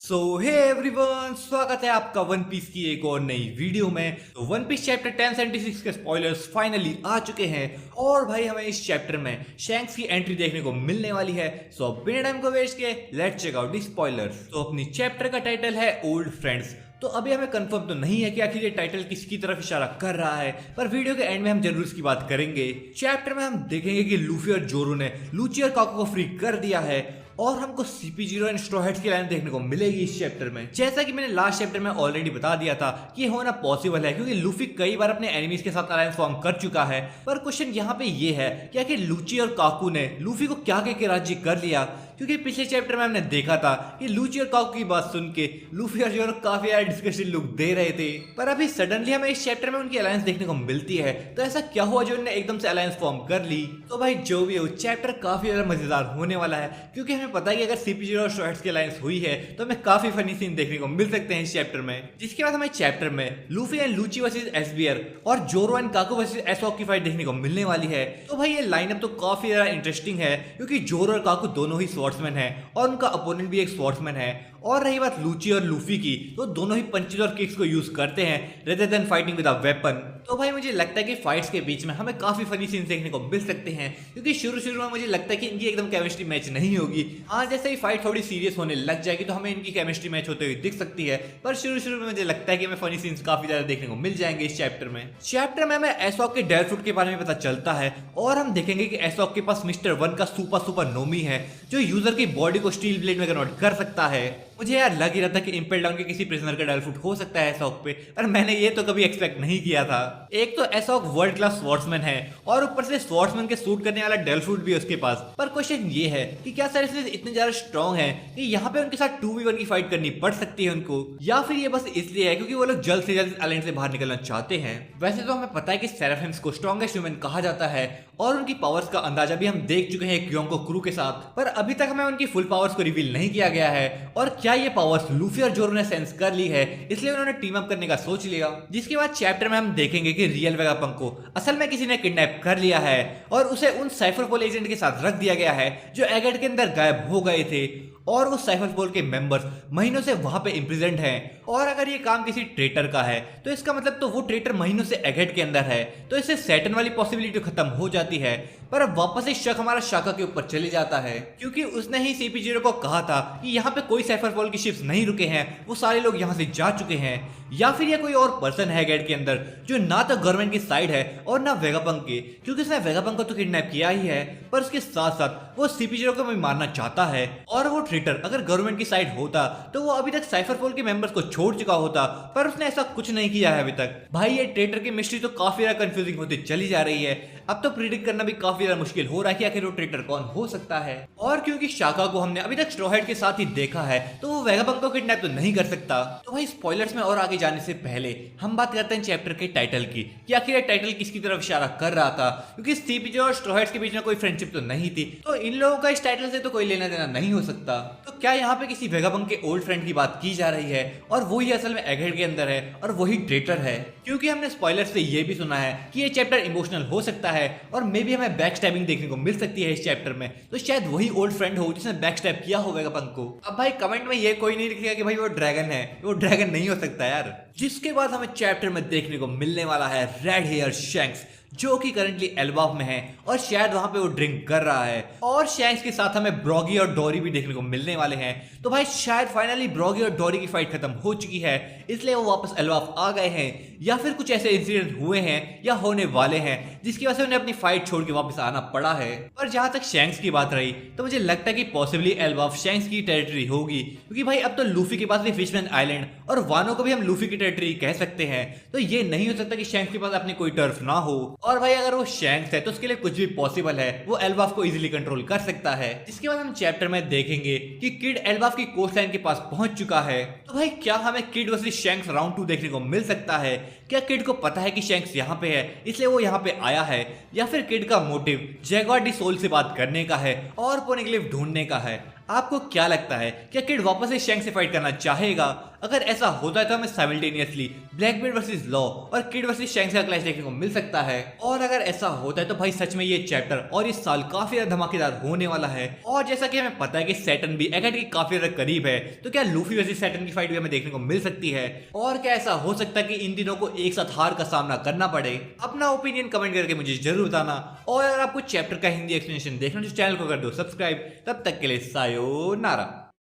सो hey everyone, स्वागत है आपका वन पीस की एक और नई वीडियो में। तो वन पीस चैप्टर 1076 के स्पॉयलर्स फाइनली आ चुके हैं और भाई हमें इस चैप्टर में शैंक्स की एंट्री देखने को मिलने वाली है। सो अब बिना टाइम को वेस्ट किए let's check out the spoilers. तो अपनी चैप्टर का टाइटल है ओल्ड फ्रेंड्स। तो अभी हमें कंफर्म तो नहीं है कि आखिर ये टाइटल किसकी तरफ इशारा कर रहा है, पर वीडियो के एंड में हम जरूर इसकी बात करेंगे। चैप्टर में हम देखेंगे कि लूफी और जोरो ने लूची और काकू को फ्री कर दिया है और हमको CP0 एंड स्ट्रॉ हैट्स की लाइन देखने को मिलेगी इस चैप्टर में। जैसा कि मैंने लास्ट चैप्टर में ऑलरेडी बता दिया था कि ये होना पॉसिबल है क्योंकि लूफी कई बार अपने एनिमीज के साथ अलायंस फॉर्म कर चुका है। पर क्वेश्चन यहाँ पे ये है कि आखिर लूची और काकू ने लूफी को क्या कह के राजी कर लिया, क्योंकि पिछले चैप्टर में हमने देखा था कि लूची और काकू की बात सुन के लूफी और जोरो काफी यार डिस्कशन लुक दे रहे थे, पर अभी सडनली हमें इस चैप्टर में उनकी अलायंस देखने को मिलती है। तो ऐसा क्या हुआ जो उन्होंने एकदम से अलायंस फॉर्म कर ली? तो भाई जो भी हो, चैप्टर काफी ज्यादा मजेदार होने वाला है क्योंकि हमें पता है कि अगर CP0 और स्ट्रॉ हैट्स की अलायंस हुई है तो हमें काफी फनी सीन देखने को मिल सकते हैं इस चैप्टर में। जिसके बाद हमें चैप्टर में Luffy and luchi versus SBR और जोरो एंड काकू वर्सेस एसोक की फाइट देखने को मिलने वाली है। तो भाई ये लाइनअप तो काफी ज्यादा इंटरेस्टिंग है क्योंकि जोरो और काकू दोनों ही स्वॉर्ड्समैन है और उनका अपोनेंट भी एक स्वॉर्ड्समैन है। और रही बात लूची और लूफी की, तो दोनों ही पंचेस और किक्स को यूज करते हैं rather than fighting with a weapon. तो भाई मुझे लगता है कि फाइट्स के बीच में हमें काफी फनी सीन्स देखने को मिल सकते हैं क्योंकि शुरू में मुझे लगता है कि इनकी एकदम केमिस्ट्री मैच नहीं होगी। हाँ, जैसे ही फाइट थोड़ी सीरियस होने लग जाएगी तो हमें इनकी केमिस्ट्री मैच होते हुए दिख सकती है, पर शुरू में मुझे लगता है कि हमें फनी सीन्स काफी ज्यादा देखने को मिल जाएंगे इस चैप्टर में हमें एसोक के डेयर फ्रूट के बारे में पता चलता है और हम देखेंगे कि एसोक के पास मिस्टर वन का सुपर नोमी है जो यूजर की बॉडी को स्टील ब्लेड में कन्वर्ट कर सकता है। मुझे यार लग ही रहा था कि इंपेल डाउन के किसी प्रिजनर का डेयर फ्रूट हो सकता है एसोक पे, पर मैंने ये तो कभी एक्सपेक्ट नहीं किया था। एक तो एसोक वर्ल्ड क्लास स्वॉर्ड्समैन है और ऊपर से स्वॉर्ड्समैन के सूट करने वाला डेयर फ्रूट भी है उसके पास। पर क्वेश्चन ये है कि क्या सर्विसेज इतने ज्यादा स्ट्रॉन्ग है कि यहाँ पे उनके साथ 2v1 की फाइट करनी पड़ सकती है उनको, या फिर ये बस इसलिए है क्योंकि वो लोग जल्द से जल्द अलायंस से बाहर निकलना चाहते हैं। वैसे तो हमें पता है कि सेराफिम्स को स्ट्रॉन्गेस्ट ह्यूमन कहा जाता है और उनकी पावर्स का अंदाजा भी हम देख चुके हैं क्योंको क्रू के साथ, पर अभी तक हमें उनकी फुल पावर्स को रिवील नहीं किया गया है। और क्या ये पावर्स लूफी और जोरो ने सेंस कर ली है, इसलिए उन्होंने टीम अप करने का सोच लिया। जिसके बाद चैप्टर में हम देखेंगे कि रियल वेगापंक को असल में किसी ने किडनैप कर लिया है और उसे उन साइफरपोल एजेंट के साथ रख दिया गया है जो एगेट के अंदर गायब हो गए थे और वो साइफरपोल के मेंबर्स महीनों से वहां पे इम्प्रिजेंट हैं। और अगर ये काम किसी ट्रेटर का है तो इसका मतलब तो वो ट्रेटर महीनों से एगेट के अंदर है, तो इससे सैटर्न वाली पॉसिबिलिटी खत्म हो जाती है। पर अब वापस से शक हमारा शाका के ऊपर चले जाता है क्योंकि उसने ही CP0 को कहा था कि यहाँ पे कोई साइफरपोल की शिप्स नहीं रुके हैं, वो सारे लोग यहाँ से जा चुके हैं। या फिर ये कोई और पर्सन है गेट के अंदर जो ना तो गवर्नमेंट की साइड है और ना वेगापंक की, क्योंकि उसने वेगापंक को तो किडनैप किया ही है पर उसके साथ साथ वो CP0 को भी मारना चाहता है। और वो ट्रेटर अगर गवर्नमेंट की साइड होता तो वो अभी तक साइफरपोल के मेंबर्स को छोड़ चुका होता, पर उसने ऐसा कुछ नहीं किया है अभी तक। भाई ये ट्रेटर की मिस्ट्री तो काफी ज्यादा कंफ्यूजिंग होती चली जा रही है। अब तो प्रिडिक्ट करना भी काफी ज्यादा मुश्किल हो रहा है कि आखिर वो ट्रेटर कौन हो सकता है। और क्योंकि शाका को हमने अभी तक स्ट्रॉ हैट के साथ ही देखा है तो वो वेगापंक को किडनैप तो नहीं कर सकता। तो भाई स्पॉयलर्स में और आगे जाने से पहले हम बात करते हैं चैप्टर के टाइटल की कि आखिर ये टाइटल किसकी तरफ इशारा कर रहा था, क्योंकि CP0 और स्ट्रॉ हैट्स के बीच में कोई फ्रेंडशिप तो नहीं थी, तो इन लोगों का इस टाइटल से तो कोई लेना देना नहीं हो सकता। तो क्या यहाँ पे किसी वेगापंक के ओल्ड फ्रेंड की बात की जा रही है और वही असल में एगेट के अंदर है और वही ट्रेटर है? क्योंकि हमने स्पॉयलर्स से ये भी सुना है कि ये चैप्टर इमोशनल हो सकता है और मे बी हमें बैक स्टैबिंग देखने को मिल सकती है इस चैप्टर में, तो शायद वही ओल्ड फ्रेंड हो जिसने बैक स्टैब किया हो वेगापंक को। अब भाई कमेंट में ये कोई नहीं लिखेगा कि भाई वो ड्रैगन है, वो ड्रैगन नहीं हो सकता यार। जिसके बाद हमें चैप्टर में देखने को मिलने वाला है रेड हेयर शैंक्स जो कि करंटली एल्बाफ में है और शायद वहां पे वो ड्रिंक कर रहा है, और शैंक्स के साथ हमें ब्रॉगी और डोरी भी देखने को मिलने वाले हैं। तो भाई शायद फाइनली ब्रॉगी और डोरी की फाइट खत्म हो चुकी है इसलिए वो वापस एल्बाफ आ गए हैं, या फिर कुछ ऐसे इंसिडेंट हुए हैं या होने वाले हैं जिसकी वजह से उन्हें अपनी फाइट छोड़ के वापस आना पड़ा है। पर जहां तक शैंक्स की बात रही तो मुझे लगता है कि पॉसिबली एल्बाफ शैंक्स की टेरिटरी होगी, क्योंकि भाई अब तो लूफी के पास भी फिशमैन आइलैंड और वानो को भी हम लूफी की टेरिटरी कह सकते हैं, तो ये नहीं हो सकता कि शैंक्स के पास अपनी कोई टर्फ ना हो। और भाई अगर वो शैंक्स है तो उसके लिए कुछ भी पॉसिबल है, वो एल्बाफ को इजीली कंट्रोल कर सकता है। इसके बाद हम चैप्टर में देखेंगे कि किड एल्बाफ की कोस्ट लाइन के पास पहुंच चुका है। तो भाई क्या हमें किड वर्सेस शैंक्स राउंड 2 देखने को मिल सकता है? क्या किड को पता है कि शैंक्स यहाँ पे है इसलिए वो यहाँ पे आया है, या फिर किड का मोटिव जैगुआर डी सोल से बात करने का है और पोनिग्लिफ ढूंढने का है? आपको क्या लगता है, क्या किड वापस से शैंक्स से फाइट करना चाहेगा? अगर ऐसा होता है तो हमें साइमल्टेनियसली ब्लैकबीड वर्सेस लॉ और किड वर्सेस शैंक्स का क्लैश देखने को मिल सकता है। और अगर ऐसा होता है तो भाई सच में ये चैप्टर और इस साल काफी ज्यादा धमाकेदार होने वाला है। और जैसा कि हमें पता है कि सैटर्न भी एगेट के काफी ज्यादा करीब है, तो क्या लूफी वर्सेस सैटर्न की फाइट भी हमें देखने को मिल सकती है? और क्या ऐसा हो सकता है कि इन तीनों को एक साथ हार का सामना करना पड़े? अपना ओपिनियन कमेंट करके मुझे जरूर बताना। और अगर आपको चैप्टर का हिंदी एक्सप्लेनेशन देखना तो चैनल को कर दो सब्सक्राइब। तब तक के लिए सायोनारा।